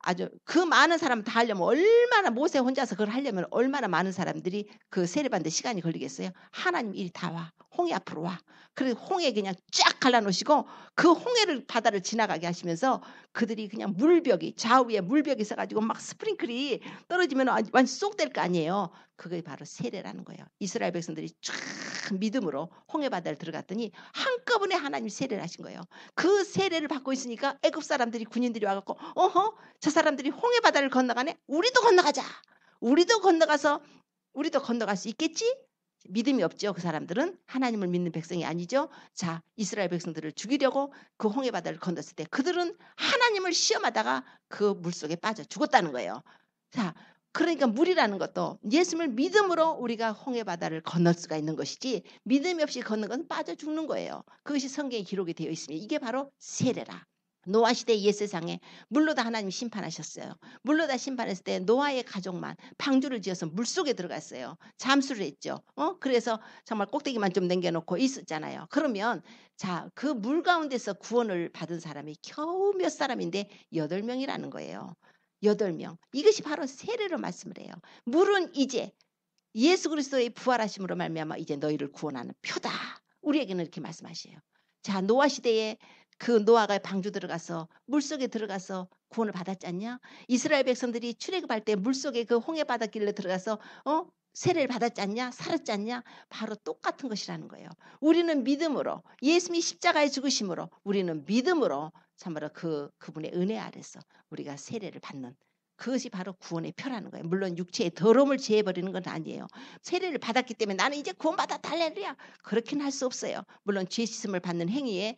아주 그 많은 사람 다 하려면 얼마나 모세 혼자서 그걸 하려면 얼마나 많은 사람들이 그 세례받는 시간이 걸리겠어요. 하나님 일이 다 와. 홍해 앞으로 와. 그래서 홍해 그냥 쫙 갈라놓으시고 그 홍해를 바다를 지나가게 하시면서 그들이 그냥 물벽이 좌우에 물벽이 있어가지고 막 스프링클이 떨어지면 완전 쏙 될 거 아니에요. 그게 바로 세례라는 거예요. 이스라엘 백성들이 쫙 믿음으로 홍해 바다를 들어갔더니 한꺼번에 하나님 세례를 하신 거예요. 그 세례를 받고 있으니까 애굽 사람들이 군인들이 와갖고 저 사람들이 홍해 바다를 건너가네. 우리도 건너가자. 우리도 건너갈 수 있겠지? 믿음이 없죠. 그 사람들은 하나님을 믿는 백성이 아니죠. 자, 이스라엘 백성들을 죽이려고 그 홍해 바다를 건넜을 때 그들은 하나님을 시험하다가 그 물속에 빠져 죽었다는 거예요. 자, 그러니까 물이라는 것도 예수님을 믿음으로 우리가 홍해 바다를 건널 수가 있는 것이지 믿음이 없이 걷는 것은 빠져 죽는 거예요. 그것이 성경에 기록이 되어 있습니다. 이게 바로 세례라. 노아 시대 옛 세상에 물로 다 하나님 심판하셨어요. 물로 다 심판했을 때 노아의 가족만 방주를 지어서 물속에 들어갔어요. 잠수를 했죠. 그래서 정말 꼭대기만 좀 남겨놓고 있었잖아요. 그러면 자, 그 물 가운데서 구원을 받은 사람이 겨우 몇 사람인데 8명이라는 거예요. 8명. 이것이 바로 세례로 말씀을 해요. 물은 이제 예수 그리스도의 부활하심으로 말미암아 이제 너희를 구원하는 표다. 우리에게는 이렇게 말씀하셔요. 자, 노아 시대에 그 노아가 방주 들어가서 물속에 들어가서 구원을 받았지 않냐? 이스라엘 백성들이 출애굽할 때 물속에 그 홍해 바닷길로 들어가서 세례를 받았지 않냐? 살았지 않냐? 바로 똑같은 것이라는 거예요. 우리는 믿음으로 예수님이 십자가에 죽으심으로 우리는 믿음으로 참으로 그분의 은혜 아래서 우리가 세례를 받는 그것이 바로 구원의 표라는 거예요. 물론 육체의 더러움을 제해버리는 건 아니에요. 세례를 받았기 때문에 나는 이제 구원받았다 할렐루야. 그렇게는 할 수 없어요. 물론 죄 씻음을 받는 행위의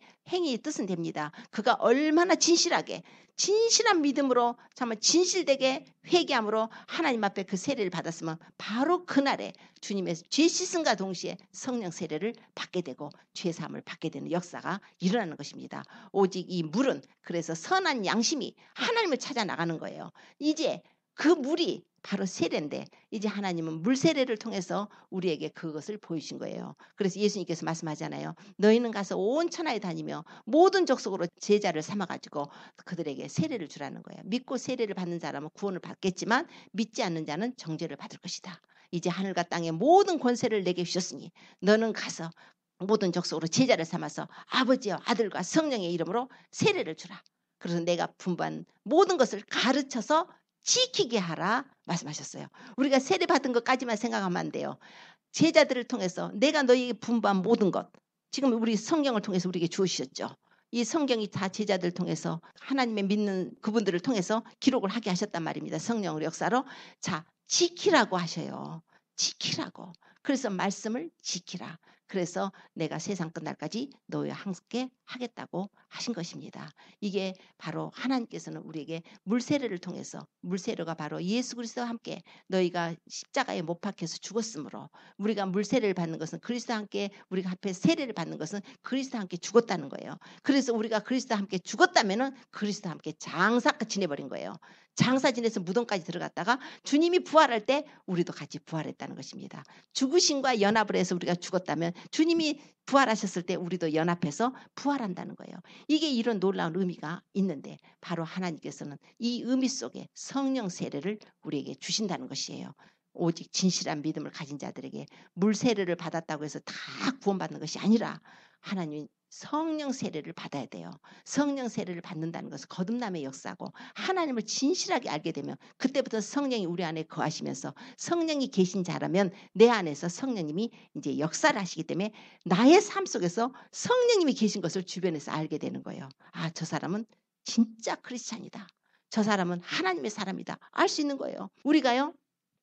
뜻은 됩니다. 그가 얼마나 진실한 믿음으로 정말 진실되게 회개함으로 하나님 앞에 그 세례를 받았으면 바로 그날에 주님의 죄 씻음과 동시에 성령 세례를 받게 되고 죄 사함을 받게 되는 역사가 일어나는 것입니다. 오직 이 물은 그래서 선한 양심이 하나님을 찾아 나가는 거예요. 이제 그 물이 바로 세례인데 이제 하나님은 물 세례를 통해서 우리에게 그것을 보이신 거예요. 그래서 예수님께서 말씀하잖아요. 너희는 가서 온 천하에 다니며 모든 족속으로 제자를 삼아가지고 그들에게 세례를 주라는 거예요. 믿고 세례를 받는 사람은 구원을 받겠지만 믿지 않는 자는 정죄를 받을 것이다. 이제 하늘과 땅의 모든 권세를 내게 주셨으니 너는 가서 모든 족속으로 제자를 삼아서 아버지와 아들과 성령의 이름으로 세례를 주라. 그래서 내가 분부한 모든 것을 가르쳐서 지키게 하라 말씀하셨어요. 우리가 세례 받은 것까지만 생각하면 안 돼요. 제자들을 통해서 내가 너희에게 분부한 모든 것 지금 우리 성경을 통해서 우리에게 주으셨죠. 이 성경이 다 제자들 통해서 하나님의 믿는 그분들을 통해서 기록을 하게 하셨단 말입니다. 성령의 역사로. 자, 지키라고 하셔요. 지키라고. 그래서 말씀을 지키라. 그래서 내가 세상 끝날까지 너희와 함께 하겠다고 하신 것입니다. 이게 바로 하나님께서는 우리에게 물세례를 통해서 물세례가 바로 예수 그리스도와 함께 너희가 십자가에 못 박혀서 죽었으므로 우리가 물세례를 받는 것은 그리스도와 함께 우리가 앞에 세례를 받는 것은 그리스도와 함께 죽었다는 거예요. 그래서 우리가 그리스도와 함께 죽었다면은 그리스도와 함께 장사가 지내버린 거예요. 장사 지내서 무덤까지 들어갔다가 주님이 부활할 때 우리도 같이 부활했다는 것입니다. 죽으심과 연합을 해서 우리가 죽었다면 주님이 부활하셨을 때 우리도 연합해서 부활한다는 거예요. 이게 이런 놀라운 의미가 있는데 바로 하나님께서는 이 의미 속에 성령 세례를 우리에게 주신다는 것이에요. 오직 진실한 믿음을 가진 자들에게 물 세례를 받았다고 해서 다 구원받는 것이 아니라 하나님이 성령 세례를 받아야 돼요. 성령 세례를 받는다는 것은 거듭남의 역사고 하나님을 진실하게 알게 되면 그때부터 성령이 우리 안에 거하시면서 성령이 계신 자라면 내 안에서 성령님이 이제 역사를 하시기 때문에 나의 삶 속에서 성령님이 계신 것을 주변에서 알게 되는 거예요. 아, 저 사람은 진짜 크리스찬이다. 저 사람은 하나님의 사람이다. 알 수 있는 거예요. 우리가요.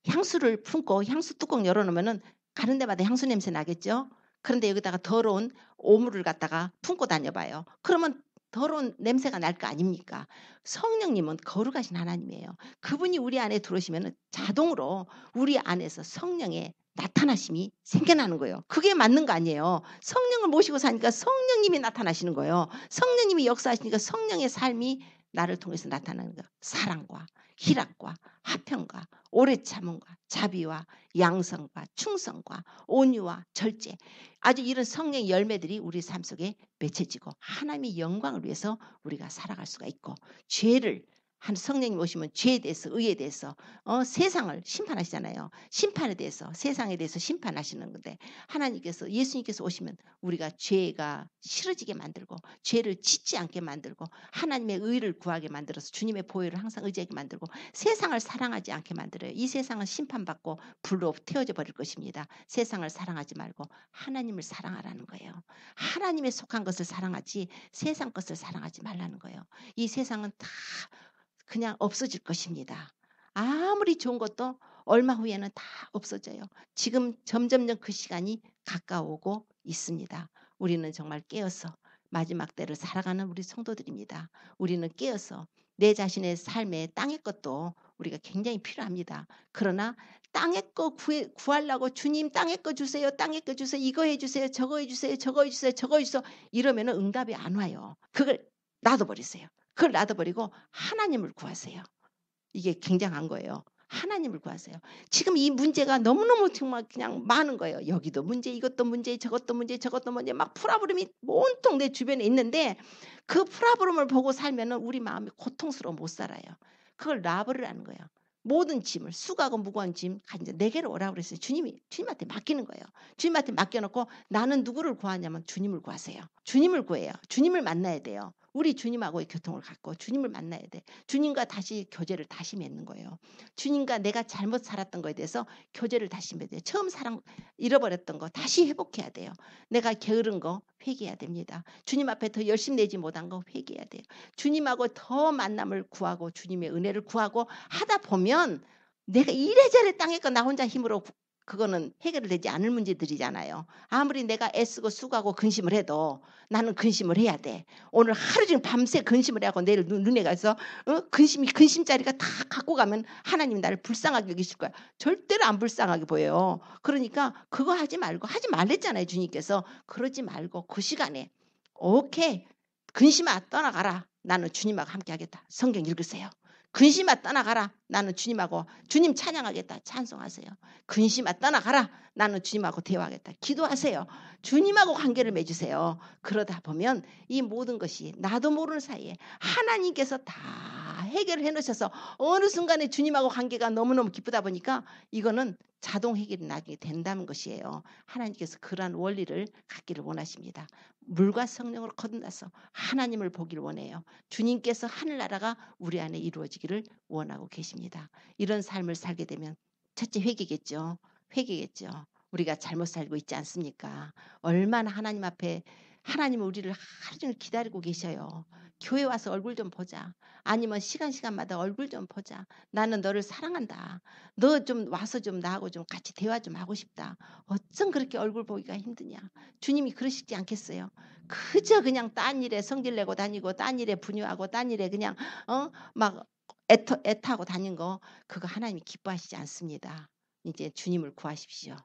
향수를 품고 향수 뚜껑 열어놓으면 가는 데마다 향수 냄새 나겠죠. 그런데 여기다가 더러운 오물을 갖다가 품고 다녀봐요. 그러면 더러운 냄새가 날 거 아닙니까? 성령님은 거룩하신 하나님이에요. 그분이 우리 안에 들어오시면 자동으로 우리 안에서 성령의 나타나심이 생겨나는 거예요. 그게 맞는 거 아니에요. 성령을 모시고 사니까 성령님이 나타나시는 거예요. 성령님이 역사하시니까 성령의 삶이 나를 통해서 나타나는 거예요. 사랑과 희락과 화평과 오래 참음과 자비와 양성과 충성과 온유와 절제 아주 이런 성령의 열매들이 우리 삶 속에 맺혀지고 하나님의 영광을 위해서 우리가 살아갈 수가 있고 죄를 한 성령님 오시면 죄에 대해서 의에 대해서 세상을 심판하시잖아요. 심판에 대해서 세상에 대해서 심판하시는 건데 하나님께서 예수님께서 오시면 우리가 죄가 싫어지게 만들고 죄를 짓지 않게 만들고 하나님의 의를 구하게 만들어서 주님의 보혈을 항상 의지하게 만들고 세상을 사랑하지 않게 만들어요. 이 세상은 심판받고 불로 태워져 버릴 것입니다. 세상을 사랑하지 말고 하나님을 사랑하라는 거예요. 하나님에 속한 것을 사랑하지 세상 것을 사랑하지 말라는 거예요. 이 세상은 다 그냥 없어질 것입니다. 아무리 좋은 것도 얼마 후에는 다 없어져요. 지금 점점점 그 시간이 가까워오고 있습니다. 우리는 정말 깨어서 마지막 때를 살아가는 우리 성도들입니다. 우리는 깨어서 내 자신의 삶에 땅의 것도 우리가 굉장히 필요합니다. 그러나 땅의 거 구하려고 주님 땅의 거 주세요. 땅의 거 주세요. 이거 해주세요. 저거 해주세요. 저거 해주세요. 저거 해주세요. 이러면 응답이 안 와요. 그걸 놔둬버리세요. 그걸 놔둬버리고 하나님을 구하세요. 이게 굉장한 거예요. 하나님을 구하세요. 지금 이 문제가 너무너무 정말 그냥 많은 거예요. 여기도 문제, 이것도 문제, 저것도 문제, 저것도 문제, 막 프라브름이 온통 내 주변에 있는데 그 프라브름을 보고 살면은 우리 마음이 고통스러워 못 살아요. 그걸 놔버리라는 거예요. 모든 짐을 수고하고 무거운 짐 이제 내게로 오라고 그랬어요. 주님한테 맡기는 거예요. 주님한테 맡겨놓고 나는 누구를 구하냐면 주님을 구하세요. 주님을 구해요. 주님을 만나야 돼요. 우리 주님하고의 교통을 갖고 주님을 만나야 돼. 주님과 다시 교제를 다시 맺는 거예요. 주님과 내가 잘못 살았던 거에 대해서 교제를 다시 맺어야 돼요. 처음 사랑 잃어버렸던 거 다시 회복해야 돼요. 내가 게으른 거 회개해야 됩니다. 주님 앞에 더 열심히 내지 못한 거 회개해야 돼요. 주님하고 더 만남을 구하고 주님의 은혜를 구하고 하다 보면 내가 이래저래 땅에 거 나 혼자 힘으로 그거는 해결되지 않을 문제들이잖아요. 아무리 내가 애쓰고 수고하고 근심을 해도 나는 근심을 해야 돼. 오늘 하루 종일 밤새 근심을 하고 내일 눈에 가서 근심자리가 다 갖고 가면 하나님 나를 불쌍하게 여기실 거야. 절대로 안 불쌍하게 보여요. 그러니까 그거 하지 말랬잖아요. 주님께서. 그러지 말고 그 시간에 오케이 근심아 떠나가라. 나는 주님하고 함께 하겠다. 성경 읽으세요. 근심아 떠나가라. 나는 주님하고 주님 찬양하겠다. 찬송하세요. 근심아 떠나가라. 나는 주님하고 대화하겠다. 기도하세요. 주님하고 관계를 맺으세요. 그러다 보면 이 모든 것이 나도 모르는 사이에 하나님께서 다 해결해 놓으셔서 어느 순간에 주님하고 관계가 너무너무 기쁘다 보니까 이거는 자동 해결이 나게 된다는 것이에요. 하나님께서 그러한 원리를 갖기를 원하십니다. 물과 성령으로 거듭나서 하나님을 보기를 원해요. 주님께서 하늘나라가 우리 안에 이루어지기를 원하고 계십니다. 이런 삶을 살게 되면 첫째 회개겠죠. 회개겠죠. 우리가 잘못 살고 있지 않습니까? 얼마나 하나님 앞에 하나님은 우리를 하루 종일 기다리고 계셔요. 교회 와서 얼굴 좀 보자. 아니면 시간마다 얼굴 좀 보자. 나는 너를 사랑한다. 너 좀 와서 좀 나하고 좀 같이 대화 좀 하고 싶다. 어쩜 그렇게 얼굴 보기가 힘드냐. 주님이 그러시지 않겠어요. 그저 그냥 딴 일에 성질 내고 다니고 딴 일에 분유하고 딴 일에 그냥 막 애타고 다닌 거 그거 하나님이 기뻐하시지 않습니다. 이제 주님을 구하십시오.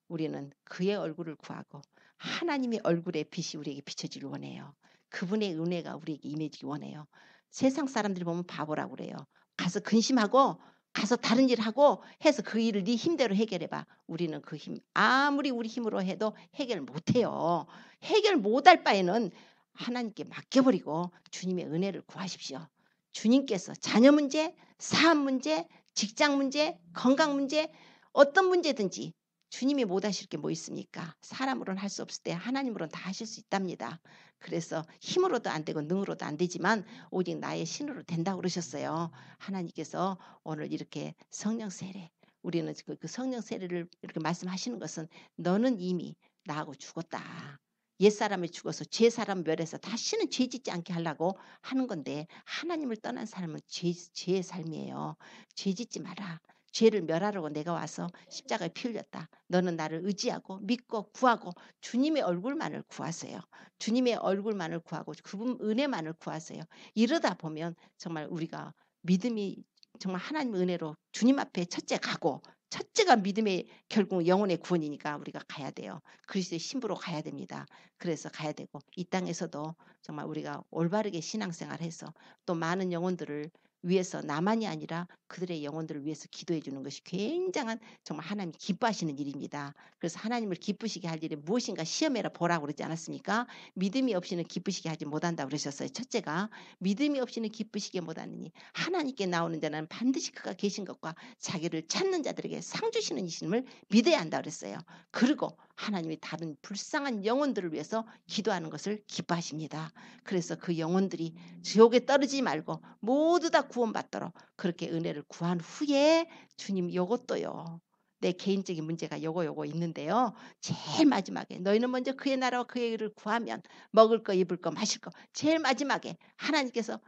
우리는 그의 얼굴을 구하고 하나님의 얼굴의 빛이 우리에게 비춰지길 원해요. 그분의 은혜가 우리에게 임해지길 원해요. 세상 사람들이 보면 바보라고 그래요. 가서 근심하고 가서 다른 일 하고 해서 그 일을 네 힘대로 해결해봐. 우리는 그 힘 아무리 우리 힘으로 해도 해결 못해요. 해결 못할 바에는 하나님께 맡겨버리고 주님의 은혜를 구하십시오. 주님께서 자녀 문제, 사업 문제, 직장 문제, 건강 문제 어떤 문제든지 주님이 못하실 게 뭐 있습니까? 사람으로는 할 수 없을 때 하나님으로는 다 하실 수 있답니다. 그래서 힘으로도 안 되고 능으로도 안 되지만 오직 나의 신으로 된다고 그러셨어요. 하나님께서 오늘 이렇게 성령 세례 우리는 그 성령 세례를 이렇게 말씀하시는 것은 너는 이미 나하고 죽었다. 옛사람이 죽어서 죄사람 멸해서 다시는 죄 짓지 않게 하려고 하는 건데 하나님을 떠난 삶은 죄의 삶이에요. 죄 짓지 마라. 죄를 멸하려고 내가 와서 십자가에 피 흘렸다. 너는 나를 의지하고 믿고 구하고 주님의 얼굴만을 구하세요. 주님의 얼굴만을 구하고 그분 은혜만을 구하세요. 이러다 보면 정말 우리가 믿음이 정말 하나님 은혜로 주님 앞에 첫째 가고 첫째가 믿음의 결국 영혼의 구원이니까 우리가 가야 돼요. 그리스도의 신부로 가야 됩니다. 그래서 가야 되고 이 땅에서도 정말 우리가 올바르게 신앙생활해서 또 많은 영혼들을 위해서 나만이 아니라 그들의 영혼들을 위해서 기도해 주는 것이 굉장한 정말 하나님이 기뻐하시는 일입니다. 그래서 하나님을 기쁘시게 할 일이 무엇인가 시험해라 보라고 그러지 않았습니까? 믿음이 없이는 기쁘시게 하지 못한다고 그러셨어요. 첫째가 믿음이 없이는 기쁘시게 못하느니 하나님께 나오는 자는 반드시 그가 계신 것과 자기를 찾는 자들에게 상 주시는 이심을 믿어야 한다고 그랬어요. 그리고 하나님이 다른 불쌍한 영혼들을 위해서 기도하는 것을 기뻐하십니다. 그래서 그 영혼들이 지옥에 떨어지지 말고 모두 다 구원받도록 그렇게 은혜를 구한 후에 주님 요것도요. 내 개인적인 문제가 요거 있는데요. 제일 마지막에 너희는 먼저 그의 나라와 그의 의를 구하면 먹을 거 입을 거 마실 거 제일 마지막에 하나님께서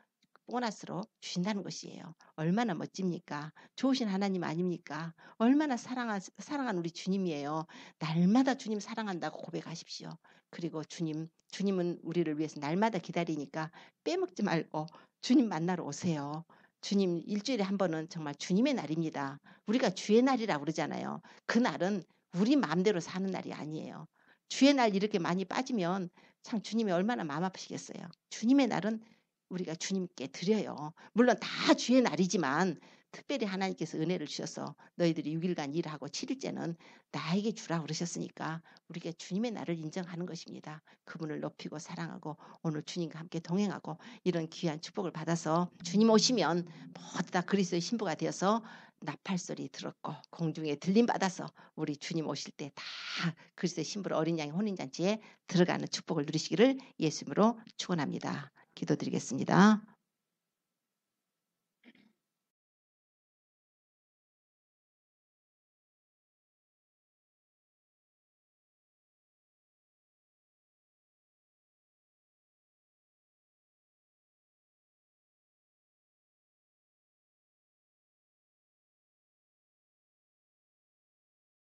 보너스로 주신다는 것이에요. 얼마나 멋집니까? 좋으신 하나님 아닙니까? 얼마나 사랑한 우리 주님이에요. 날마다 주님 사랑한다고 고백하십시오. 그리고 주님은 우리를 위해서 날마다 기다리니까 빼먹지 말고 주님 만나러 오세요. 주님 일주일에 한 번은 정말 주님의 날입니다. 우리가 주의 날이라고 그러잖아요. 그 날은 우리 마음대로 사는 날이 아니에요. 주의 날 이렇게 많이 빠지면 참 주님이 얼마나 마음 아프시겠어요. 주님의 날은 우리가 주님께 드려요. 물론 다 주의 날이지만 특별히 하나님께서 은혜를 주셔서 너희들이 6일간 일하고 7일째는 나에게 주라 그러셨으니까 우리가 주님의 날을 인정하는 것입니다. 그분을 높이고 사랑하고 오늘 주님과 함께 동행하고 이런 귀한 축복을 받아서 주님 오시면 모두 다 그리스도의 신부가 되어서 나팔소리 들었고 공중에 들림 받아서 우리 주님 오실 때 다 그리스도의 신부로 어린 양의 혼인잔치에 들어가는 축복을 누리시기를 예수님으로 축원합니다. 기도드리겠습니다.